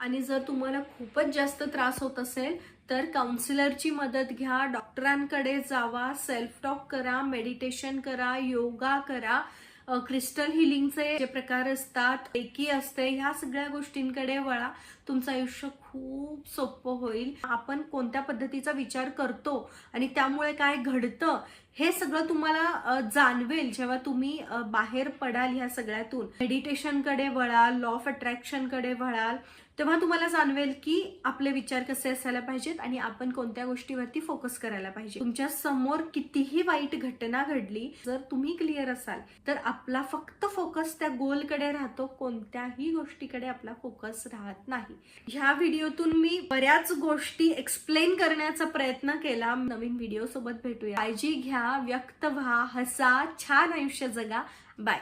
आणि जर तुम्हाला खूपच जास्त त्रास होत असेल तर काउन्सिलरची मदत घ्या, डॉक्टरांकडे जावा, सेल्फ टॉक करा, मेडिटेशन करा, योगा करा, क्रिस्टल हिलिंगचे जे प्रकार असतात, रेकी असते, ह्या सगळ्या गोष्टींकडे वळा. तुमचं आयुष्य खूप सोपं होईल. आपण कोणत्या पद्धतीचा विचार करतो आणि त्यामुळे काय घडतं हे सगळं तुम्हाला जाणवेल जेव्हा तुम्ही बाहेर पडाल ह्या सगळ्यातून. मेडिटेशनकडे वळाल, लॉ ऑफ अट्रॅक्शनकडे वळाल, तेव्हा तुम्हाला जाणवेल की आपले विचार कसे असायला पाहिजेत आणि आपण कोणत्या गोष्टीवरती फोकस करायला पाहिजे. तुमच्या समोर कितीही वाईट घटना घडली, जर तुम्ही क्लिअर असाल तर आपला फक्त फोकस त्या गोलकडे राहतो, कोणत्याही गोष्टीकडे आपला फोकस राहत नाही. ह्या व्हिडिओतून मी बऱ्याच गोष्टी एक्सप्लेन करण्याचा प्रयत्न केला. नवीन व्हिडिओ सोबत भेटूया. काळजी घ्या, व्यक्त व्हा, हसा, छान आयुष्य जगा. बाय.